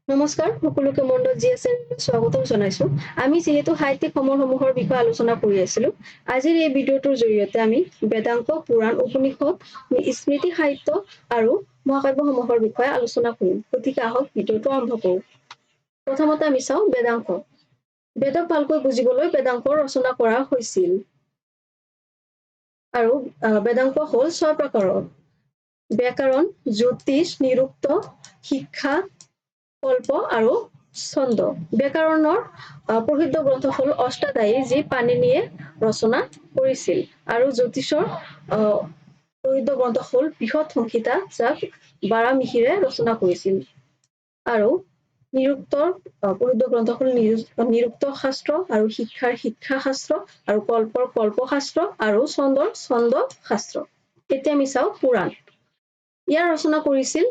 নমস্কাৰ সকলোকে মণ্ডল জিএছএন স্বাগতম জনাইছো আমি যেহেতু সাহিত্যিক সমৰসমূহৰ বিষয়ে আলোচনা কৰি আছিলো আজিৰ এই ভিডিঅটোৰ জৰিয়তে আমি বেদাংক পুৰাণ উপনিষদ স্মৃতি সাহিত্য আৰু মহাকাব্যসমূহৰ বিষয়ে আলোচনা কৰিম গতিকে আহক ভিডিঅটো আৰম্ভ কৰোঁ প্ৰথমতে আমি চাওঁ বেদাংক বেদক ভালকৈ বুজিবলৈ বেদাংক ৰচনা কৰা হৈছিল আৰু বেদাংক হ'ল 6 প্ৰকাৰৰ ব্যাকৰণ জ্যোতিষ নিৰুক্ত শিক্ষা কল্প আৰু ছন্দ ব্যাকৰণৰ প্ৰসিদ্ধ গ্ৰন্থ হ'ল অষ্টাধ্যায়ী যি পাণিনিয়ে ৰচনা কৰিছিল আৰু জ্যোতিষৰ প্ৰসিদ্ধ গ্ৰন্থ হ'ল বৃহৎ সংহিতা যাক বাৰামিহিৰে ৰচনা কৰিছিল আৰু নিৰুক্তৰ প্ৰসিদ্ধ গ্ৰন্থ হ'ল নিৰুক্ত শাস্ত্ৰ আৰু শিক্ষাৰ শিক্ষা শাস্ত্ৰ আৰু কল্পৰ কল্পশাস্ত্ৰ আৰু ছন্দৰ ছন্দ শাস্ত্ৰ এতিয়া আমি চাওঁ পুৰাণ ইয়াৰ ৰচনা কৰিছিল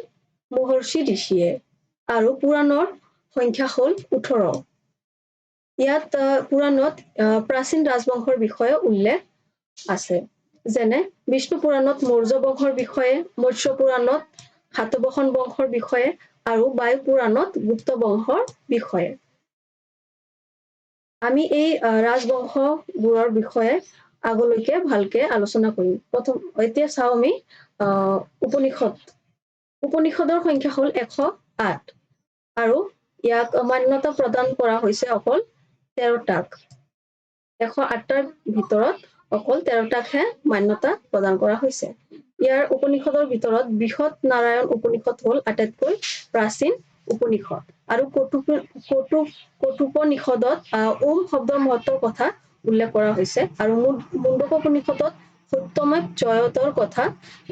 মহৰ্ষি ঋষিয়ে আৰু পুৰাণৰ সংখ্যা হ'ল 18 ইয়াত পুৰাণত প্ৰাচীন ৰাজবংশৰ বিষয়ে উল্লেখ আছে যেনে বিষ্ণু পুৰাণত মৌৰ্য বংশৰ বিষয়ে মৎস্য পুৰাণত সাতবাহন বংশৰ বিষয়ে আৰু বায়ু পুৰাণত গুপ্ত বংশৰ বিষয়ে আমি এই ৰাজবংশবোৰৰ বিষয়ে আগলৈকে ভালকে আলোচনা কৰিম প্ৰথম এতিয়া চাওঁ আমি উপনিষদৰ সংখ্যা হ'ল 108 আৰু ইয়াক মান্যতা প্ৰদান কৰা হৈছে অকল 13টাক 108টাৰ ভিতৰত অকল 13টাকহে মান্যতা প্ৰদান কৰা হৈছে ইয়াৰ উপনিষদৰ ভিতৰত বৃহৎ নাৰায়ণ উপনিষদ হ'ল আটাইতকৈ প্ৰাচীন উপনিষদ আৰু কঠোপনিষদত ওম শব্দৰ মহত্বৰ কথা উল্লেখ কৰা হৈছে আৰু মুণ্ডকোপনিষদত সত্যমেৱ জয়তৰ কথা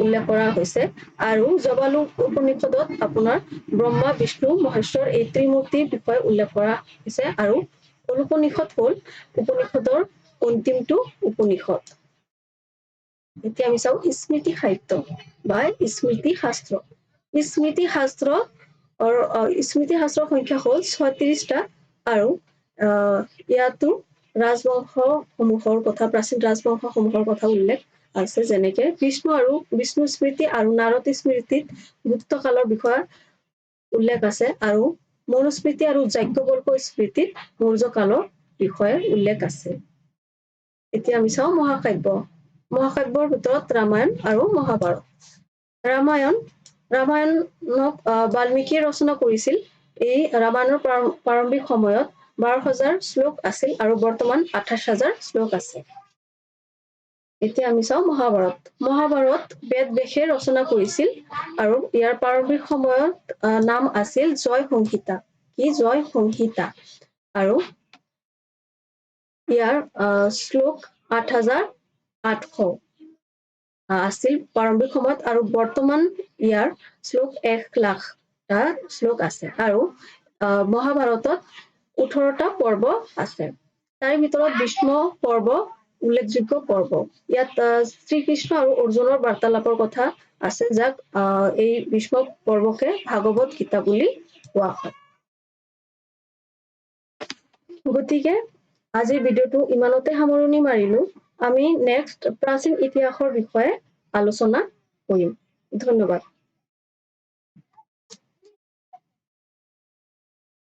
উল্লেখ কৰা হৈছে আৰু জবালু উপনিষদত আপোনাৰ ব্ৰহ্মা বিষ্ণু মহেশ্বৰ এই ত্ৰিমূৰ্তিৰ বিষয়ে উল্লেখ কৰা হৈছে আৰু অনুপনিষদ হ'ল উপনিষদৰ অন্তিমটো উপনিষদ এতিয়া আমি চাওঁ স্মৃতি সাহিত্য বা স্মৃতি শাস্ত্ৰ স্মৃতি শাস্ত্ৰৰ সংখ্যা হ'ল 36টা আৰু ইয়াতো ৰাজবংশসমূহৰ কথা প্ৰাচীন ৰাজবংশসমূহৰ কথা উল্লেখ আছে যেনেকে বিষ্ণু স্মৃতি আৰু নাৰদ স্মৃতিত গুপ্তকালৰ বিষয়ে উল্লেখ আছে আৰু মনুস্মৃতি আৰু যাজ্ঞবল্ক স্মৃতিত মৌৰ্য কালৰ বিষয়ে উল্লেখ আছে এতিয়া আমি চাওঁ মহাকাব্যৰ ভিতৰত ৰামায়ণ আৰু মহাভাৰত ৰামায়ণক বাল্মীকিয়ে ৰচনা কৰিছিল এই ৰামায়ণৰ প্ৰাৰম্ভিক সময়ত 12,000 শ্লোক আছিল আৰু বৰ্তমান 28,000 শ্লোক আছে এতিয়া আমি চাওঁ মহাভাৰত বেদ ব্যাসে ৰচনা কৰিছিল আৰু ইয়াৰ প্ৰাৰম্ভিক সময়ত নাম আছিল জয় সংহিতা আৰু ইয়াৰ শ্লোক 8,800 আছিল প্ৰাৰম্ভিক সময়ত আৰু বৰ্তমান ইয়াৰ শ্লোক 1,00,000টা শ্লোক আছে আৰু মহাভাৰতত 18টা পৰ্ব আছে তাৰে ভিতৰত ভীষ্ম পৰ্ব উল্লেখযোগ্য পৰ্ব ইয়াত শ্ৰীকৃষ্ণ আৰু অৰ্জুনৰ বাৰ্তালাপৰ কথা আছে যাক এই ভীষ্ম পৰ্বকে ভাগৱত গীতা বুলি কোৱা হয় গতিকে আজিৰ ভিডিঅটো ইমানতে সামৰণি মাৰিলো আমি নেক্সট প্ৰাচীন ইতিহাসৰ বিষয়ে আলোচনা কৰিম ধন্যবাদ